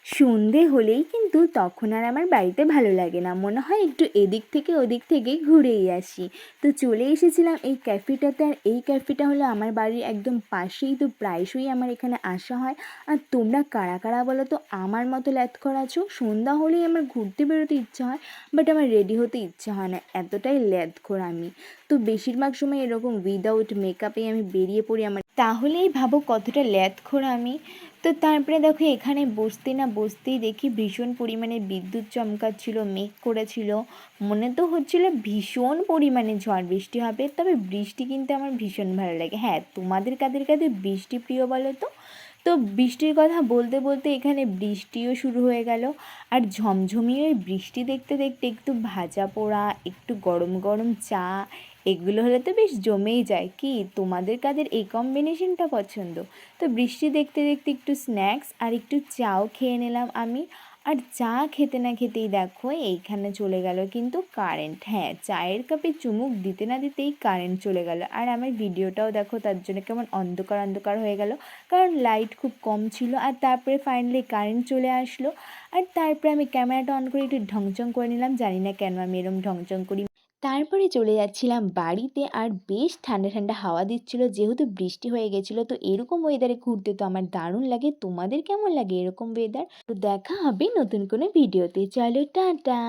সন্ধে হলেই কিন্তু তখন আর আমার বাড়িতে ভালো লাগে না, মনে হয় একটু এদিক থেকে ওদিক থেকে ঘুরেই আসি। তো চলে এসেছিলাম এই ক্যাফেটাতে, আর এই ক্যাফেটা হলো আমার বাড়ির একদম পাশেই, তো প্রায়শই আমার এখানে আসা হয়। আর তোমরা কারা কারা বলো তো আমার মতো ল্যাথখর আছো? সন্ধ্যা হলেই আমার ঘুরতে বেরোতে ইচ্ছা হয়, বাট আমার রেডি হতে ইচ্ছা হয় না, এতটাই ল্যাথখর আমি। তো বেশিরভাগ সময় এরকম উইদাউট মেকআপে আমি বেরিয়ে পড়ি। আমার তাহলেই ভাবো কতটা ল্যাথখর আমি। তো তারপরে দেখো এখানে বসতে না বসতেই দেখি ভীষণ পরিমাণে বিদ্যুৎ চমকাচ্ছিল, মেঘ করেছিল, মনে তো হচ্ছিল ভীষণ পরিমাণে ঝড় বৃষ্টি হবে। তবে বৃষ্টি কিন্তু আমার ভীষণ ভালো লাগে। হ্যাঁ, তোমাদের কাদের কাদের বৃষ্টি প্রিয় বলো তো? তো বৃষ্টির কথা বলতে বলতে এখানে বৃষ্টিও শুরু হয়ে গেল। আর ঝমঝমিয়ে ওই বৃষ্টি দেখতে দেখতে একটু ভাজা পোড়া, একটু গরম গরম চা, এগুলো হলে তো বেশ জমেই যায়। কি তোমাদের কাদের এই কম্বিনেশনটা পছন্দ? তো বৃষ্টি দেখতে দেখতে একটু স্ন্যাক্স আর একটু চাও খেয়ে নিলাম আমি। আর চা খেতে না খেতেই দেখো এইখানে চলে গেল কিন্তু কারেন্ট। হ্যাঁ, চায়ের কাপে চুমুক দিতে না দিতেই কারেন্ট চলে গেল। আর আমার ভিডিওটাও দেখো তার জন্য কেমন অন্ধকার অন্ধকার হয়ে গেল, কারণ লাইট খুব কম ছিল। আর তারপরে ফাইনালি কারেন্ট চলে আসলো। আর তারপরে আমি ক্যামেরাটা অন করে একটু ঢংচং করে নিলাম, জানি না কেন আমি এরম ঢংচং করি। তারপরে চলে যাচ্ছিলাম বাড়িতে, আর বেশ ঠান্ডা ঠান্ডা হাওয়া দিচ্ছিল যেহেতু বৃষ্টি হয়ে গেছিলো। তো এরকম ওয়েদারে ঘুরতে তো আমার দারুণ লাগে। তোমাদের কেমন লাগে এরকম ওয়েদার? তো দেখা হবে নতুন কোনো ভিডিওতে। চলো টাটা।